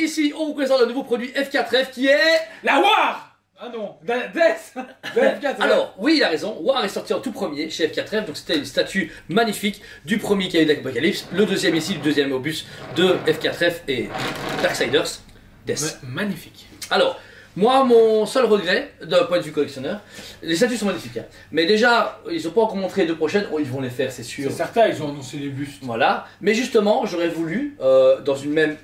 ici, on vous présente le nouveau produit F4F qui est... La War. Ah non, Death de F4F. Alors, oui, il a raison, War est sorti en tout premier chez F4F, donc c'était une statue magnifique du premier qui a eu d'Apocalypse, le deuxième ici, le deuxième opus de F4F et Darksiders, Death. Magnifique. Alors, moi, mon seul regret, d'un point de vue collectionneur, les statues sont magnifiques, hein. Mais déjà, ils n'ont pas encore montré les deux prochaines, oh, ils vont les faire, c'est sûr. C'est certain, ils ont annoncé les bustes. Voilà, mais justement, j'aurais voulu, dans une même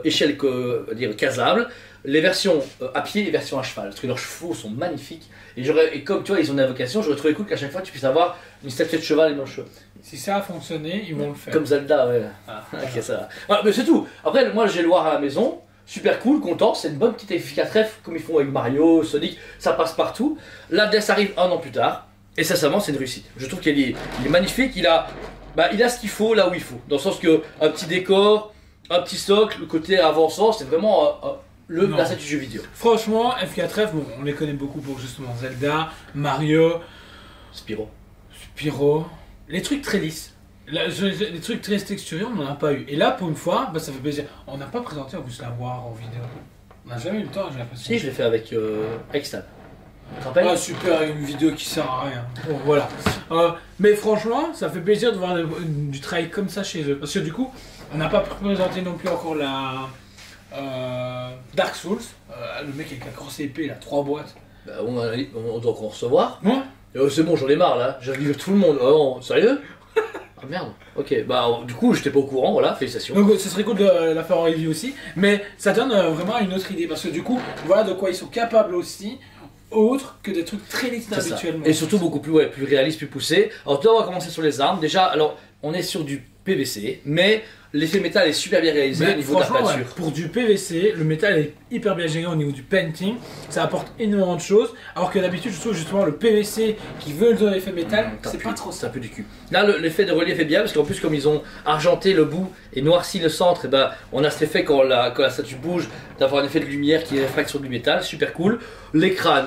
échelle que, dire, casable, les versions à pied et les versions à cheval, parce que leurs chevaux sont magnifiques. Et comme tu vois, ils ont une invocation, j'aurais trouvé cool qu'à chaque fois tu puisses avoir une statue de cheval et non cheveux. Si ça a fonctionné, ils vont le faire. Comme Zelda, ouais. Ah, Ok, ça va. Voilà, mais c'est tout. Après, moi j'ai le War à la maison, super cool, content, c'est une bonne petite F4F comme ils font avec Mario, Sonic, ça passe partout. La Death arrive un an plus tard, et sincèrement, c'est une réussite. Je trouve qu'il est magnifique, il a ce qu'il faut là où il faut. Dans le sens que un petit décor, un petit socle, le côté avançant, c'est vraiment la statue jeu vidéo. Franchement, F4F, bon, on les connaît beaucoup pour justement Zelda, Mario, Spyro. Les trucs très lisses. Les trucs très texturés, on n'en a pas eu. Et là, pour une fois, bah, ça fait plaisir. On n'a pas présenté en plus la War en vidéo. On n'a jamais eu le temps, j'ai l'impression. Si, je l'ai fait avec Stan. Tu te rappelles? Ah super, une vidéo qui sert à rien. Bon, voilà. Mais franchement, ça fait plaisir de voir du travail comme ça chez eux. Parce que du coup, on n'a pas présenté non plus encore la Dark Souls. Le mec avec la grosse épée, il a 3 boîtes. Bah, on doit encore en recevoir. Ouais. C'est bon, j'en ai marre là. J'ai vu tout le monde. Oh, sérieux? Ah merde. Ok, bah du coup, j'étais pas au courant, voilà, félicitations. Donc ce serait cool de la faire en review aussi. Mais ça donne vraiment une autre idée. Parce que du coup, voilà de quoi ils sont capables aussi. Autre que des trucs très lisses habituellement. Et surtout beaucoup plus, plus réaliste, plus poussé. Alors tout d'abord, on va commencer sur les armes. Déjà, alors on est sur du PVC, mais l'effet métal est super bien réalisé au niveau de la peinture. Ouais, pour du PVC, le métal est hyper bien géré au niveau du painting. Ça apporte énormément de choses. Alors que d'habitude, je trouve justement le PVC qui veut donner l'effet métal, c'est pas trop ça. C'est un peu du cul. Là, l'effet de relief est bien parce qu'en plus, comme ils ont argenté le bout et noirci le centre, et ben, on a cet effet quand la statue bouge d'avoir un effet de lumière qui réfracte sur du métal, super cool. L'écran,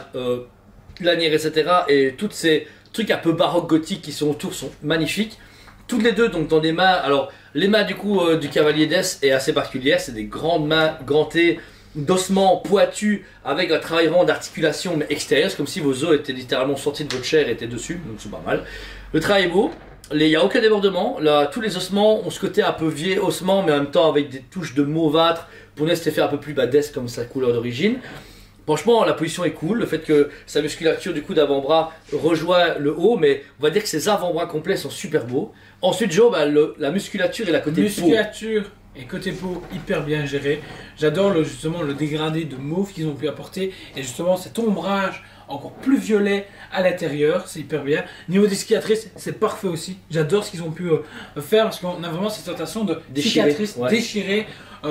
lanière, etc. et toutes ces trucs un peu baroque gothique qui sont autour sont magnifiques. Toutes les deux donc dans des mains, alors les mains du coup du cavalier Death est assez particulière, c'est des grandes mains gantées d'ossements pointus avec un travail vraiment d'articulation mais extérieur, c'est comme si vos os étaient littéralement sortis de votre chair et étaient dessus, donc c'est pas mal. Le travail est beau, il n'y a aucun débordement, là tous les ossements ont ce côté un peu vieil ossement mais en même temps avec des touches de mauvâtre pour donner cet effet un peu plus Death comme sa couleur d'origine. Franchement, la position est cool, le fait que sa musculature du coup d'avant-bras rejoint le haut, mais on va dire que ses avant-bras complets sont super beaux. Ensuite, Joe, la musculature et la côté musculature peau. Et côté peau hyper bien géré. J'adore justement le dégradé de mauve qu'ils ont pu apporter et justement cet ombrage encore plus violet à l'intérieur, c'est hyper bien. Niveau des cicatrices, c'est parfait aussi. J'adore ce qu'ils ont pu faire parce qu'on a vraiment cette sensation de cicatrices déchirées,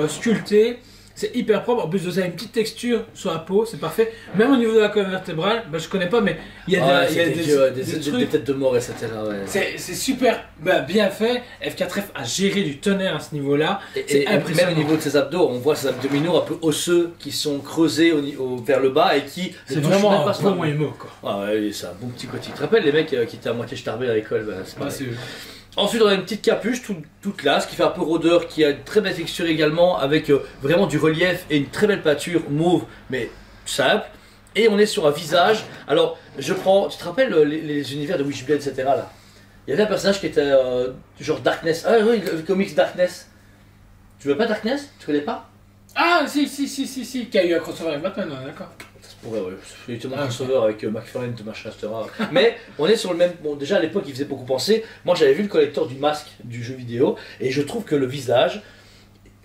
sculptées. C'est hyper propre, en plus de ça, une petite texture sur la peau, c'est parfait. Même au niveau de la colonne vertébrale, bah, je connais pas, mais il y a des têtes de mort, etc. Ouais. C'est super bien fait. F4F a géré du tonnerre à ce niveau-là. C'est impressionnant. Même au niveau de ses abdos, on voit ses abdominaux un peu osseux qui sont creusés vers le bas et qui. C'est vraiment un bon émo, quoi. Ah ouais, c'est un bon petit côté. Tu te rappelles les mecs qui étaient à moitié starbés à l'école? C'est pas Ensuite, on a une petite capuche toute classe qui fait un peu rôdeur, qui a une très belle texture également, avec vraiment du relief et une très belle peinture mauve, mais simple. Et on est sur un visage. Alors, je prends. Tu te rappelles les univers de Wishblade, etc. là? Il y avait un personnage qui était genre Darkness. Ah oui, le comics Darkness. Tu veux pas Darkness? Tu connais pas? Ah, si, qui a eu un crossover avec Batman, d'accord. Ouais, c'est justement un crossover avec McFarlane, machin, etc. Mais on est sur le même. Bon, déjà à l'époque, il faisait beaucoup penser. Moi, j'avais vu le collector du masque du jeu vidéo et je trouve que le visage.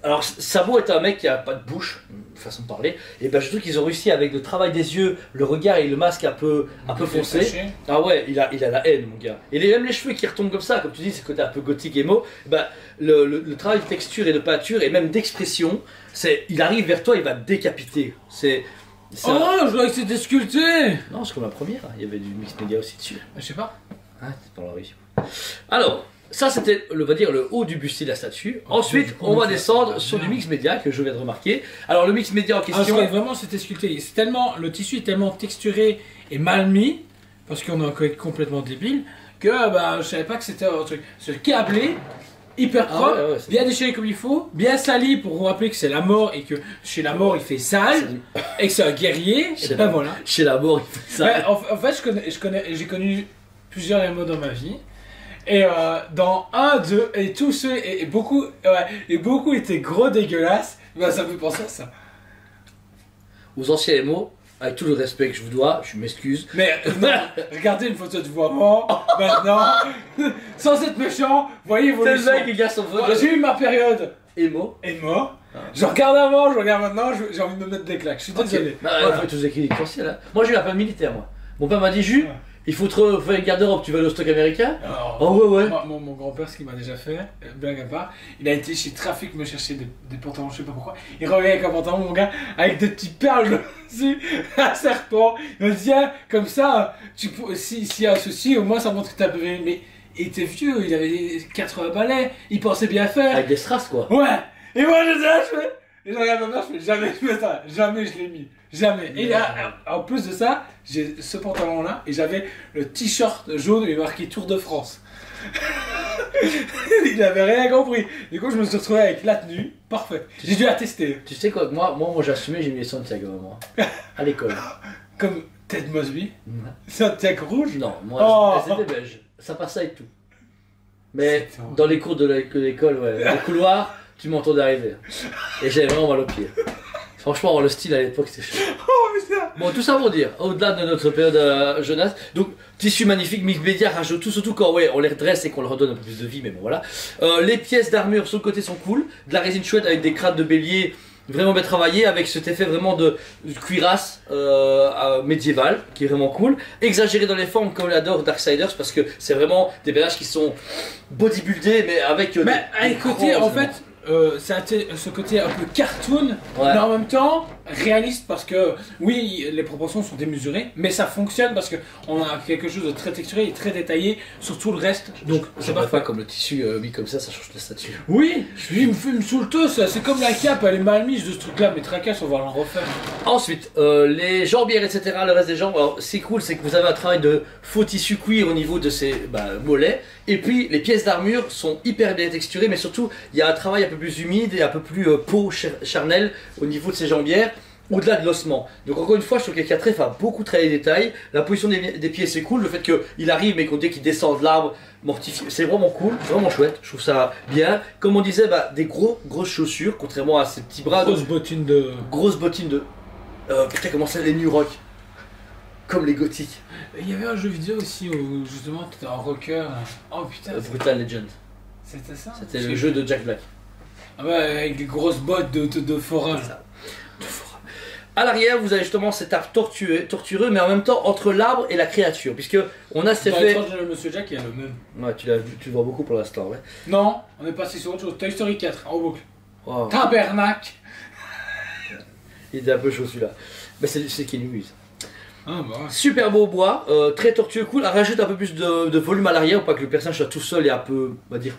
Alors, Sabo est un mec qui a pas de bouche, façon de parler, et ben je trouve qu'ils ont réussi avec le travail des yeux, le regard et le masque un peu foncé. Ah ouais, il a la haine, mon gars. Et même les cheveux qui retombent comme ça, comme tu dis, c'est côté un peu gothique émo. Ben, le travail de texture et de peinture et même d'expression, il arrive vers toi, il va te décapiter. Oh, je croyais que c'était sculpté. Non, c'est comme la première, il y avait du mix média aussi dessus. Je sais pas. Ah, c'est pas la review. Alors, ça c'était, on va dire, le haut du bustier de la statue. Ensuite, on va descendre sur du mix média que je viens de remarquer. Alors, le mix média en question. Je croyais vraiment que c'était sculpté. Le tissu est tellement texturé et mal mis, parce qu'on a un collègue complètement débile, que je savais pas que c'était un truc. C'est câblé hyper propre, ouais, bien déchiré comme il faut, bien sali pour vous rappeler que c'est la mort et que chez la mort il fait sale et que c'est un guerrier. Et ben voilà. Chez la mort, il fait ça. Ben, en fait, j'ai connu plusieurs MMO dans ma vie. Et dans un, deux, et tous ceux, et beaucoup étaient gros dégueulasses. Ben, ça me fait penser à ça. Aux anciens mots, avec tout le respect que je vous dois, je m'excuse. Mais non, regardez une photo de vous avant, maintenant, sans être méchant, voyez vos C'est le leçons. mec qui garde son photo. J'ai eu ma période Émo. émo. Je regarde avant, je regarde maintenant, j'ai envie de me mettre des claques. Je suis désolé. Bah, Voilà. faut tous écrire essentiel. Hein. Moi, j'ai eu un peu militaire, moi. Mon père m'a dit, Jus, il faut te faire une garde-robe, tu vas aller au stock américain. Alors, Oh, ouais, ouais. mon grand-père, ce qu'il m'a déjà fait, blague à part, il a été chez Trafic me chercher des pantalons, je sais pas pourquoi. Il revient avec un pantalon, mon gars, avec des petits perles dessus, un serpent. Il m'a dit, tiens, comme ça, s'il y a un souci, au moins ça montre que t'as besoin. Mais il était vieux, il avait 80 balais, il pensait bien faire. Avec des strass, quoi. Ouais. Et moi, j'étais là, je fais. Et je regarde ma mère, je fais jamais je fais ça, jamais je l'ai mis. Jamais. Et en plus de ça, j'ai ce pantalon-là et j'avais le t-shirt jaune et marqué Tour de France. Il n'avait rien compris. Du coup, je me suis retrouvé avec la tenue parfaite. J'ai dû la tester. Tu sais quoi, moi j'ai assumé, j'ai mis les Santiago, moi. À l'école. Comme Ted Mosby. Santiago rouge. Non, moi, Oh. c'était beige. Ça passait avec tout. Mais C'était horrible. dans les cours de l'école, ouais, dans les couloirs, tu m'entendais arriver. Et j'avais vraiment mal aux pieds. Franchement, le style à l'époque, c'était chaud. Oh putain. Bon, tout ça pour dire, au-delà de notre période jeunesse, donc tissu magnifique, mix média, rajoute tout, surtout quand ouais, on les redresse et qu'on leur redonne un peu plus de vie, mais bon voilà. Les pièces d'armure sur le côté sont cool, de la résine chouette avec des crânes de bélier vraiment bien travaillé, avec cet effet vraiment de cuirasse médiévale qui est vraiment cool. Exagéré dans les formes comme l'adore Darksiders parce que c'est vraiment des personnages qui sont bodybuildés mais avec. Mais à des côté, grands- en fait, ça a ce côté un peu cartoon, Ouais. mais en même temps réaliste parce que oui, les proportions sont démesurées, mais ça fonctionne parce que on a quelque chose de très texturé et très détaillé sur tout le reste. Donc c'est J'aimerais parfait. pas comme le tissu mis comme ça change de statut. Oui, il me saoule tout ça. C'est comme la cape, elle est mal mise de ce truc-là, mais tracasse, on va l'en refaire. Ensuite, les jambières, etc., le reste des jambes, alors c'est cool, c'est que vous avez un travail de faux tissu cuir au niveau de ces mollets, et puis les pièces d'armure sont hyper bien texturées, mais surtout, il y a un travail un peu plus humide et un peu plus peau charnel au niveau de ces jambières, au-delà de l'ossement. Donc encore une fois, je trouve que K3 fait beaucoup travailler les détails, la position des pieds c'est cool, le fait qu'il arrive mais qu'on dit qu'il descend de l'arbre, mortifié, c'est vraiment cool, c'est vraiment chouette, je trouve ça bien. Comme on disait, des grosses chaussures, contrairement à ces petits bras, Grosse bottine de. grosses bottines de... putain, comment ça, les New Rock. Comme les gothiques. Il y avait un jeu vidéo aussi où justement t'étais un rocker. Oh putain, Brutal Legend. c'était ça. C'était le jeu de Jack Black. Ah ouais, avec des grosses bottes de forain. Ça. À l'arrière, vous avez justement cet arbre tortueux, mais en même temps entre l'arbre et la créature, puisque on a cet Dans effet. l'étrange de Monsieur Jack, il y a le même. Ouais, tu le vois beaucoup pour l'instant, ouais. Non, on est passé sur autre chose. Toy Story 4, en boucle. Wow. Tabernacle. Il était un peu chaud celui-là. Mais c'est Keanu Reeves. Ah bah ouais. Super beau bois, très tortueux, cool. Rajoute un peu plus de volume à l'arrière, pour pas que le personnage soit tout seul et un peu, on va dire,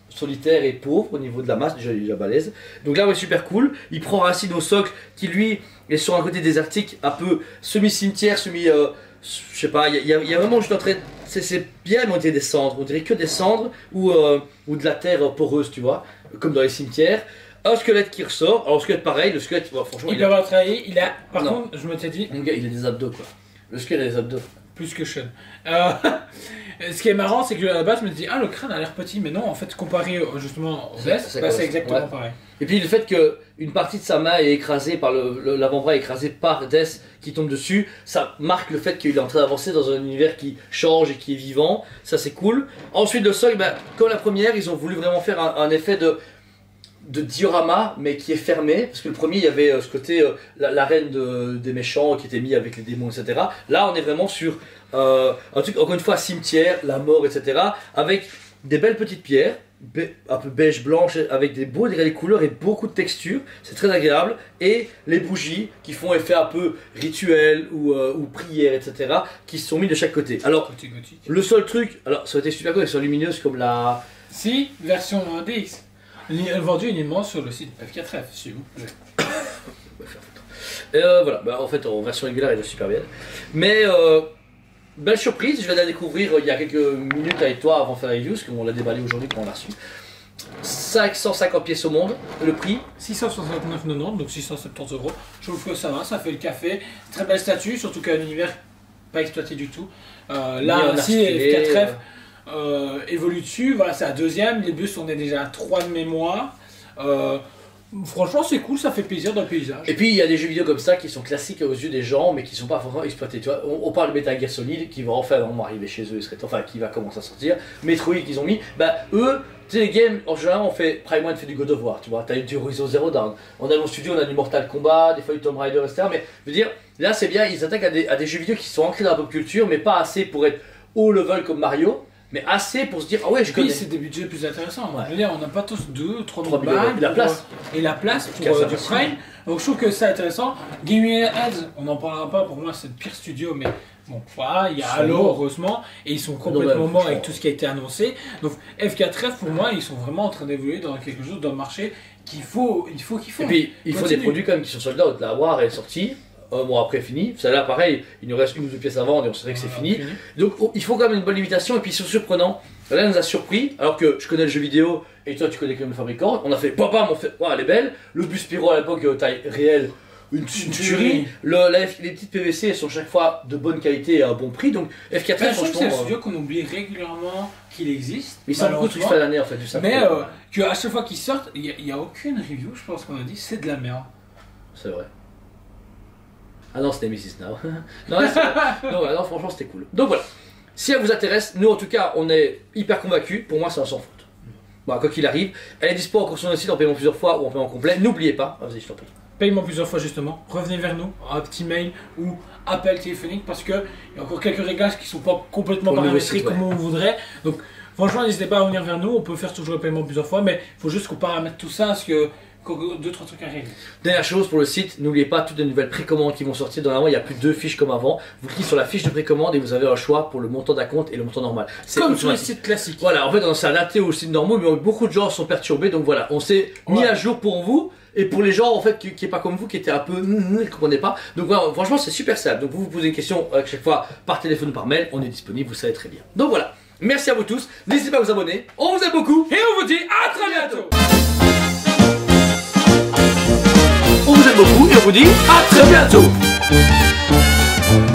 solitaire et pauvre au niveau de la masse, déjà balèze. Donc là, ouais, super cool. Il prend racine au socle qui, lui, est sur un côté désertique, un peu semi-cimetière, je sais pas, il y a vraiment juste un trait. C'est bien, mais on dirait des cendres. On dirait que des cendres ou de la terre poreuse, tu vois, comme dans les cimetières. Un squelette qui ressort. Alors, le squelette, pareil, le squelette, franchement, Il peut avoir travaillé, il a. Par Non. contre, je m'étais dit, Mon gars, il a des abdos, quoi. Le squelette a des abdos. plus que Sean. Ce qui est marrant, c'est que à la base, je me dis, ah, le crâne a l'air petit, mais non, en fait, comparé justement au reste, C'est c'est exactement ouais. pareil. Et puis le fait qu'une partie de sa main est écrasée par l'avant-bras est écrasé par Death qui tombe dessus, ça marque le fait qu'il est en train d'avancer dans un univers qui change et qui est vivant, ça c'est cool. Ensuite le sol, comme la première, ils ont voulu vraiment faire un effet de diorama mais qui est fermé, parce que le premier il y avait ce côté l'arène des méchants qui était mis avec les démons, etc. Là on est vraiment sur un truc, encore une fois, cimetière, la mort, etc. avec des belles petites pierres un peu beige blanche avec des beaux degrés de couleurs et beaucoup de texture, c'est très agréable, et les bougies qui font effet un peu rituel ou prière, etc. qui sont mis de chaque côté. Alors Côté gothique. le seul truc, alors ça aurait été super cool, elles sont lumineuses comme la... Si, version DX. Vendu uniquement sur le site F4F, si vous plaît. Voilà, en fait en version régulière elle est super bien. Mais belle surprise, je viens de la découvrir il y a quelques minutes avec toi avant de faire la review, parce qu'on l'a déballé aujourd'hui quand on l'a reçu. 550 pièces au monde, le prix. 669,90, donc 670 €. Je trouve que ça va, ça fait le café. Très belle statue, surtout qu'un univers pas exploité du tout. Là, aussi, F4F évolue dessus. Voilà, c'est la deuxième. Les bus, on est déjà à 3 de mémoire. Franchement, c'est cool, ça fait plaisir dans le paysage. Et puis, il y a des jeux vidéo comme ça qui sont classiques aux yeux des gens, mais qui sont pas forcément exploités. Tu vois, on parle de Metal Gear Solid, qui va enfin vraiment arriver chez eux, enfin, qui va commencer à sortir. Metroid qu'ils ont mis, bah eux, tu sais, les games, en général, on fait, Prime One fait du God of War, tu vois, t'as eu du Horizon Zero Dawn. On a mon studio, on a du Mortal Kombat, des fois du Tomb Raider, etc. Mais je veux dire, là, c'est bien, ils attaquent à des jeux vidéo qui sont ancrés dans la pop culture, mais pas assez pour être haut level comme Mario. Mais assez pour se dire, ah ouais, je connais. Oui, c'est des budgets plus intéressants. Ouais. Je veux dire, on n'a pas tous 2-3 000 balles. Et la place. Et la place pour du Prime. Donc je trouve que c'est intéressant. Gaming Heads, on n'en parlera pas, pour moi c'est le pire studio, mais bon, voilà, il y a Halo, heureusement, et ils sont complètement morts avec tout ce qui a été annoncé. Donc F4F, pour moi, ils sont vraiment en train d'évoluer dans quelque chose dans le marché qu'ils faut qu'ils font. Et puis, il faut des produits quand même qui sont sold out. La War est sortie. Un mois après fini, celle-là pareil, il nous reste une ou deux pièces à vendre et on savait que c'est fini. Donc il faut quand même une bonne limitation et puis c'est surprenant. Là il nous a surpris, alors que je connais le jeu vidéo et toi tu connais quand même le fabricant, on a fait papa, on fait, wow, elle est belle. Le bus Pyro à l'époque taille réelle, une tuerie. Les petites PVC elles sont chaque fois de bonne qualité et à un bon prix, donc F4F franchement. C'est un studio qu'on oublie régulièrement qu'il existe. Mais ça beaucoup de trucs fait l'année en fait, du mais qu'à chaque fois qu'ils sortent, il n'y a aucune review, je pense qu'on a dit, c'est de la merde. C'est vrai. Ah non, c'était Mrs. Now. non, non, franchement, c'était cool. Donc voilà. Si elle vous intéresse, nous en tout cas, on est hyper convaincus. Pour moi, c'est un sans faute. Bon, quoi qu'il arrive, elle est dispo encore sur notre site en paiement plusieurs fois ou en paiement complet. N'oubliez pas. Vas-y, je t'en prie. Paiement plusieurs fois, justement. Revenez vers nous, un petit mail ou appel téléphonique parce qu'il y a encore quelques réglages qui ne sont pas complètement paramétrés comme on voudrait. Donc, franchement, n'hésitez pas à revenir vers nous. On peut faire toujours le paiement plusieurs fois, mais il faut juste qu'on paramètre tout ça parce que. 2-3 trucs à régler. Dernière chose pour le site, n'oubliez pas toutes les nouvelles précommandes qui vont sortir. Normalement, il n'y a plus de 2 fiches comme avant. Vous cliquez sur la fiche de précommande et vous avez un choix pour le montant d'acompte et le montant normal. C'est comme sur les sites classiques. Voilà, en fait, c'est adapté aux sites normaux, mais beaucoup de gens sont perturbés. Donc voilà, on s'est mis à jour pour vous et pour les gens en fait qui n'est pas comme vous, qui étaient un peu qui ne comprenaient pas. Donc voilà, franchement, c'est super simple. Donc vous posez une question à chaque fois par téléphone ou par mail, on est disponible, vous savez très bien. Donc voilà, merci à vous tous. N'hésitez pas à vous abonner. On vous aime beaucoup et on vous dit à très bientôt. On vous aime beaucoup et on vous dit à très bientôt.